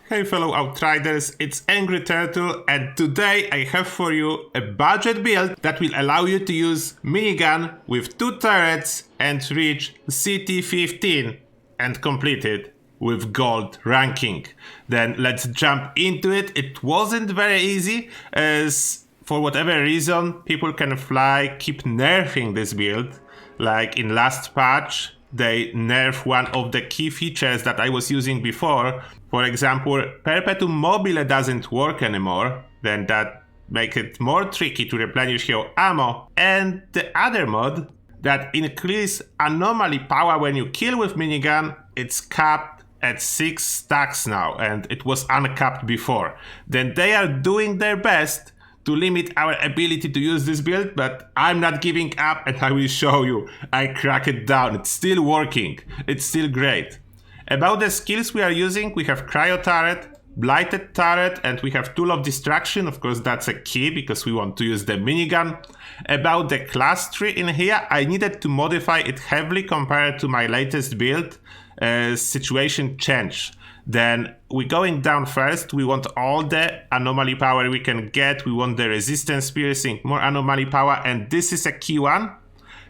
Hey fellow Outriders, it's Angry Turtle, and today I have for you a budget build that will allow you to use minigun with 2 turrets and reach CT15 and complete it with gold ranking. Then let's jump into it. It wasn't very easy as for whatever reason people can fly keep nerfing this build. Like in last patch they nerf one of the key features that I was using before. For example, Perpetuum Mobile doesn't work anymore, then that makes it more tricky to replenish your ammo. And the other mod that increase anomaly power when you kill with minigun, it's capped at 6 stacks now, and it was uncapped before. Then they are doing their best to limit our ability to use this build, but I'm not giving up and I will show you. I crack it down, it's still working, it's still great. About the skills we are using, we have Cryo Turret, Blighted Turret, and we have Tool of Destruction. Of course, that's a key because we want to use the minigun. About the class tree in here, I needed to modify it heavily compared to my latest build. Situation changed. Then we're going down first. We want all the anomaly power we can get. We want the resistance piercing, more anomaly power, and this is a key one.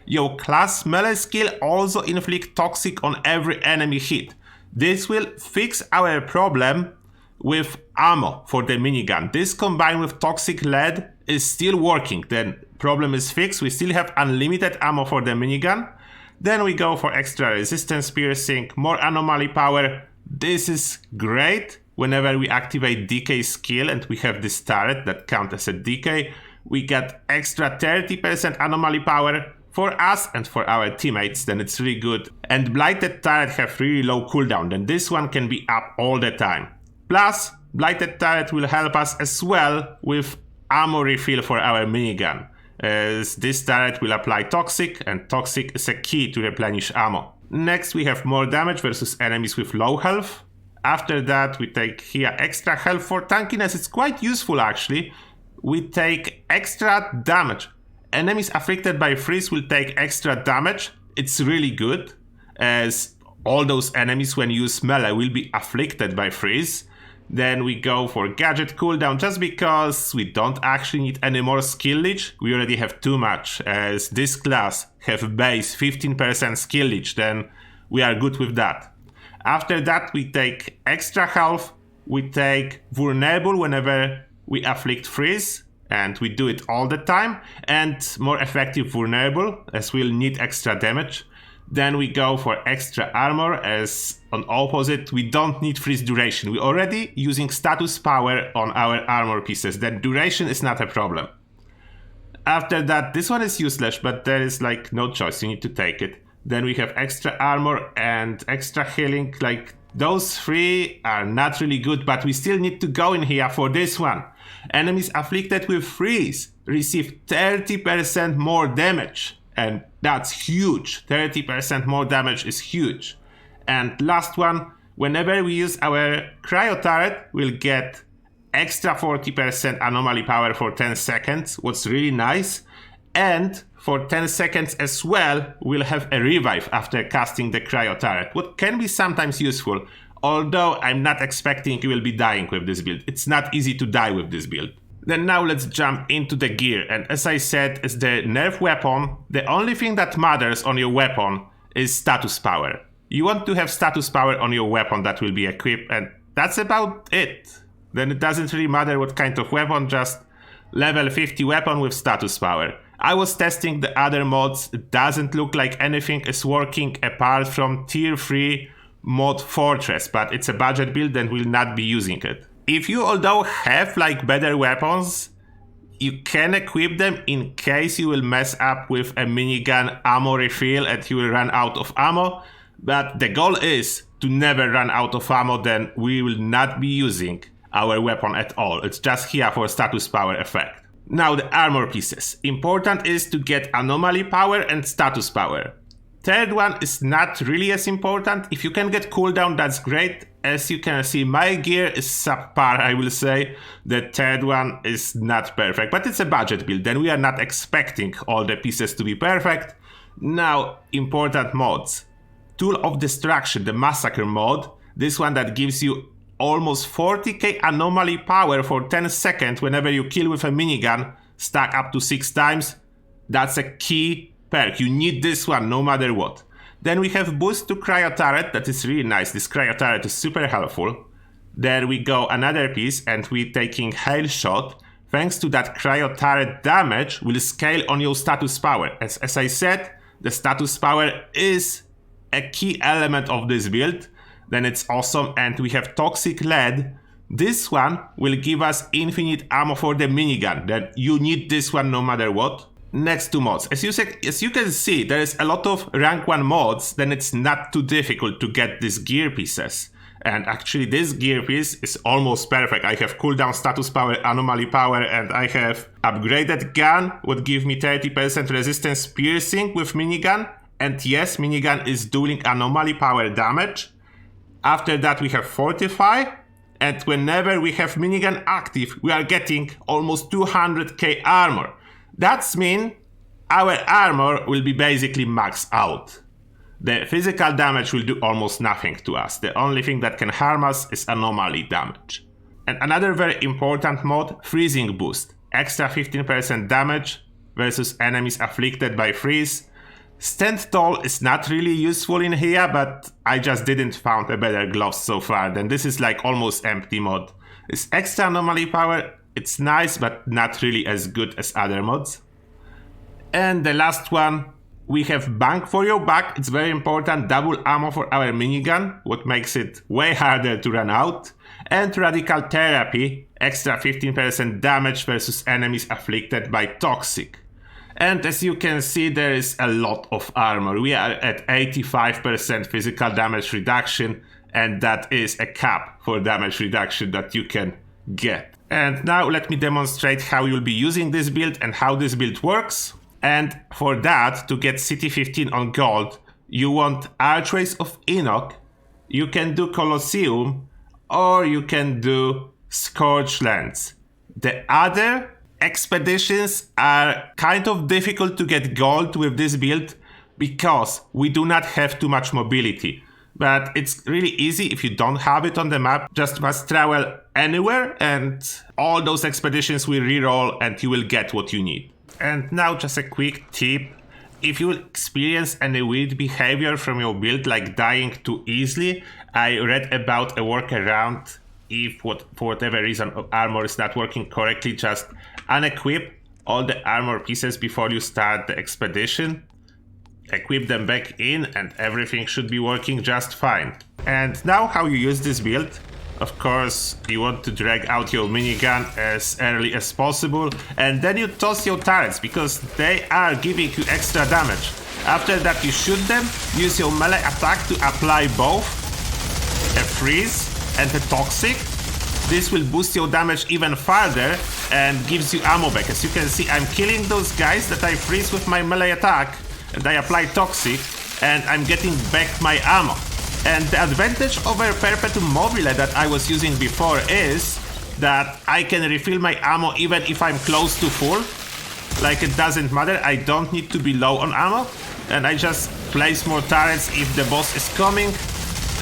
Your class melee skill also inflict toxic on every enemy hit. This will fix our problem with ammo for the minigun. This combined with toxic lead is still working. Then problem is fixed. We still have unlimited ammo for the minigun. Then we go for extra resistance piercing, more anomaly power. This is great. Whenever we activate decay skill and we have this turret that counts as a decay, we get extra 30% anomaly power for us and for our teammates, then it's really good. And Blighted Turret have really low cooldown, then this one can be up all the time. Plus, Blighted Turret will help us as well with ammo refill for our minigun, as this turret will apply Toxic, and Toxic is a key to replenish ammo. Next we have more damage versus enemies with low health. After that we take here extra health for tankiness, it's quite useful actually. We take extra damage. Enemies afflicted by freeze will take extra damage. It's really good, as all those enemies when you use melee will be afflicted by freeze. Then we go for gadget cooldown just because we don't actually need any more skill leech. We already have too much, as this class have base 15% skill leech, then we are good with that. After that we take extra health. We take vulnerable whenever we afflict freeze, and we do it all the time, and more effective vulnerable as we'll need extra damage. Then we go for extra armor, as on opposite we don't need freeze duration. We're already using status power on our armor pieces, then duration is not a problem. After that, this one is useless, but there is like no choice, you need to take it. Then we have extra armor and extra healing. Like those three are not really good, but we still need to go in here for this one. Enemies afflicted with freeze receive 30% more damage, and that's huge. 30% more damage is huge. And last one, whenever we use our Cryo Turret, we'll get extra 40% anomaly power for 10 seconds, what's really nice. And for 10 seconds as well, we'll have a revive after casting the Cryo Turret, what can be sometimes useful. Although I'm not expecting you will be dying with this build. It's not easy to die with this build. Then now let's jump into the gear. And as I said, as the nerf weapon, the only thing that matters on your weapon is status power. You want to have status power on your weapon that will be equipped, and that's about it. Then it doesn't really matter what kind of weapon, just level 50 weapon with status power. I was testing the other mods, it doesn't look like anything is working apart from tier 3 mod Fortress, but it's a budget build and will not be using it. If you although have like better weapons, you can equip them in case you will mess up with a minigun ammo refill and you will run out of ammo, but the goal is to never run out of ammo, then we will not be using our weapon at all. It's just here for status power effect. Now the armor pieces. Important is to get anomaly power and status power. Third one is not really as important. If you can get cooldown, that's great. As you can see, my gear is subpar, I will say. The third one is not perfect, but it's a budget build, and we are not expecting all the pieces to be perfect. Now, important mods. Tool of Destruction, the Massacre mod. This one that gives you almost 40k anomaly power for 10 seconds whenever you kill with a minigun, stack up to 6 times. That's a key perk. You need this one no matter what. Then we have Boost to Cryo Turret. That is really nice. This Cryo Turret is super helpful. There we go, another piece, and we're taking Hail Shot. Thanks to that Cryo Turret, damage will scale on your status power. As I said, the status power is a key element of this build. Then it's awesome. And we have Toxic Lead. This one will give us infinite ammo for the minigun. Then you need this one no matter what. Next to mods. As you can see, there is a lot of rank 1 mods. Then it's not too difficult to get these gear pieces. And actually this gear piece is almost perfect. I have cooldown, status power, anomaly power, and I have upgraded gun, would give me 30% resistance piercing with minigun. And yes, minigun is doing anomaly power damage. After that we have Fortify. And whenever we have minigun active, we are getting almost 200k armor. That means our armor will be basically maxed out. The physical damage will do almost nothing to us. The only thing that can harm us is anomaly damage. And another very important mod, Freezing Boost. Extra 15% damage versus enemies afflicted by freeze. Stand Tall is not really useful in here, but I just didn't find a better glove so far. Then this is like almost empty mod. It's extra anomaly power. It's nice, but not really as good as other mods. And the last one, we have Bang for Your Buck. It's very important. Double ammo for our minigun, what makes it way harder to run out. And Radical Therapy, extra 15% damage versus enemies afflicted by Toxic. And as you can see, there is a lot of armor. We are at 85% physical damage reduction, and that is a cap for damage reduction that you can get. And now let me demonstrate how you'll be using this build and how this build works. And for that, to get CT15 on gold, you want Archways of Enoch, you can do Colosseum, or you can do Scorched Lands. The other expeditions are kind of difficult to get gold with this build because we do not have too much mobility. But it's really easy if you don't have it on the map. Just must travel anywhere and all those expeditions will reroll and you will get what you need. And now just a quick tip. If you experience any weird behavior from your build, like dying too easily, I read about a workaround. If for whatever reason armor is not working correctly, just unequip all the armor pieces before you start the expedition. Equip them back in and everything should be working just fine. And now how you use this build. Of course, you want to drag out your minigun as early as possible, and then you toss your turrets because they are giving you extra damage. After that you shoot them, use your melee attack to apply both a freeze and a toxic. This will boost your damage even further and gives you ammo back. As you can see, I'm killing those guys that I freeze with my melee attack, and I apply toxic, and I'm getting back my ammo. And the advantage over Perpetuum Mobile that I was using before is that I can refill my ammo even if I'm close to full. Like, it doesn't matter, I don't need to be low on ammo. And I just place more turrets if the boss is coming.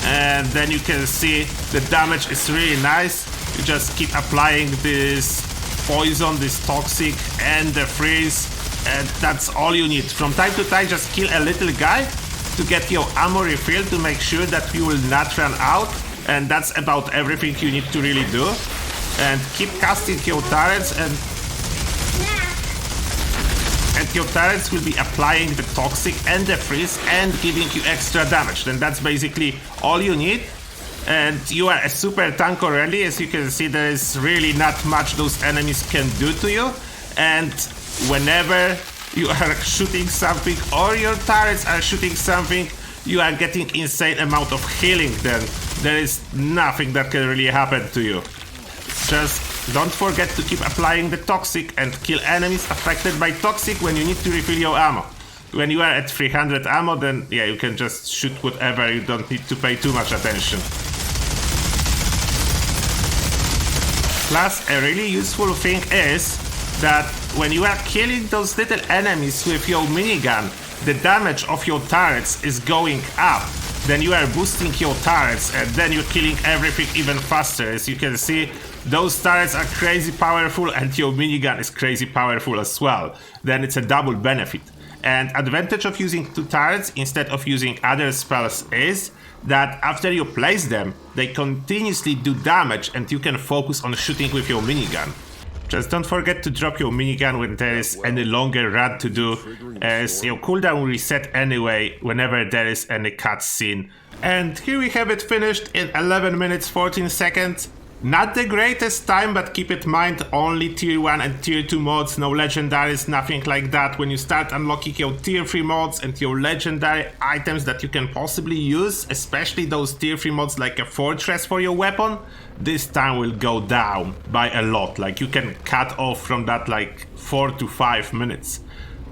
And then you can see the damage is really nice. You just keep applying this poison, this toxic, and the freeze. And that's all you need. From time to time, just kill a little guy to get your ammo refilled to make sure that you will not run out. And that's about everything you need to really do. And keep casting your turrets, and your turrets will be applying the toxic and the freeze and giving you extra damage. Then that's basically all you need. And you are a super tank already. As you can see, there is really not much those enemies can do to you. And whenever you are shooting something or your turrets are shooting something, you are getting insane amount of healing. Then there is nothing that can really happen to you. Just don't forget to keep applying the toxic and kill enemies affected by toxic when you need to refill your ammo. When you are at 300 ammo, then yeah, you can just shoot whatever, you don't need to pay too much attention. Plus, a really useful thing is that when you are killing those little enemies with your minigun, the damage of your turrets is going up. then you are boosting your turrets and then you're killing everything even faster. As you can see, those turrets are crazy powerful and your minigun is crazy powerful as well. Then it's a double benefit. And advantage of using 2 turrets instead of using other spells is that after you place them, they continuously do damage and you can focus on shooting with your minigun. Just don't forget to drop your minigun when there is any longer run to do, as your cooldown will reset anyway whenever there is any cutscene. And here we have it finished in 11 minutes 14 seconds. Not the greatest time, but keep in mind only tier 1 and tier 2 mods, no legendaries, nothing like that. When you start unlocking your tier 3 mods and your legendary items that you can possibly use, especially those tier 3 mods like a fortress for your weapon, this time will go down by a lot. Like you can cut off from that like 4 to 5 minutes.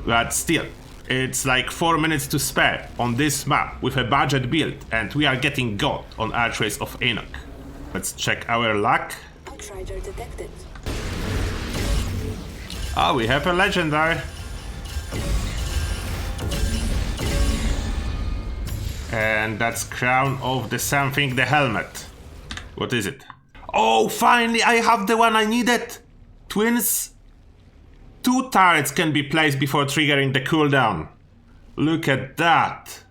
But still, it's like 4 minutes to spare on this map with a budget build, and we are getting gold on Outriders of Enoch. Let's check our luck. Outrider detected. Oh, we have a legendary. And that's Crown of the something, the helmet. What is it? Oh, finally I have the one I needed! Twins. 2 turrets can be placed before triggering the cooldown. Look at that.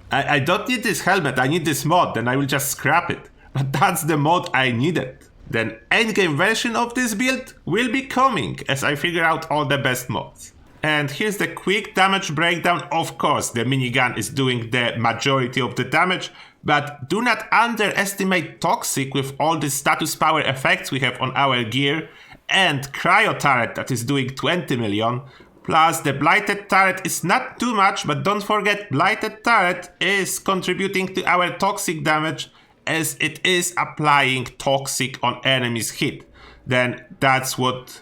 I don't need this helmet, I need this mod, then I will just scrap it. But that's the mod I needed. Then endgame version of this build will be coming as I figure out all the best mods. And here's the quick damage breakdown. Of course, the minigun is doing the majority of the damage, but do not underestimate Toxic with all the status power effects we have on our gear, and Cryo Turret that is doing 20 million. Plus the Blighted Turret is not too much, but don't forget Blighted Turret is contributing to our toxic damage, as it is applying toxic on enemies hit. Then that's what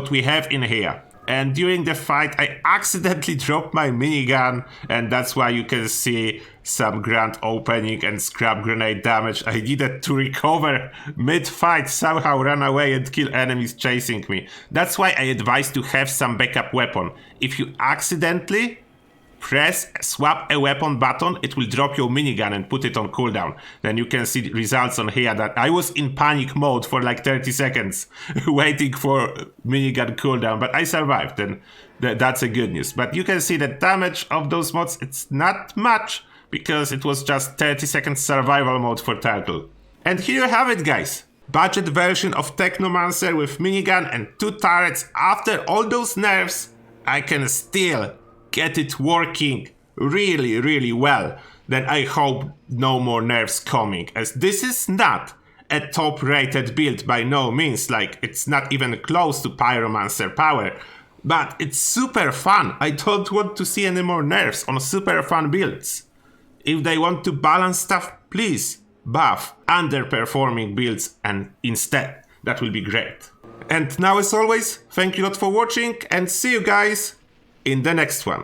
we have in here. And during the fight I accidentally dropped my minigun, and that's why you can see some grand opening and scrap grenade damage. I needed to recover mid-fight, somehow run away and kill enemies chasing me. That's why I advise to have some backup weapon. If you accidentally press swap a weapon button, it will drop your minigun and put it on cooldown. Then you can see the results on here that I was in panic mode for like 30 seconds waiting for minigun cooldown, but I survived, and that's a good news. But you can see the damage of those mods, it's not much because it was just 30 seconds survival mode for Turtle. And here you have it, guys. Budget version of Technomancer with minigun and 2 turrets. After all those nerfs, I can still get it working really well. Then I hope no more nerfs coming, as this is not a top rated build by no means. Like, it's not even close to Pyromancer power, but it's super fun. I don't want to see any more nerfs on super fun builds. If they want to balance stuff, please buff underperforming builds and instead. That will be great. And now, as always, thank you a lot for watching, and see you guys in the next one.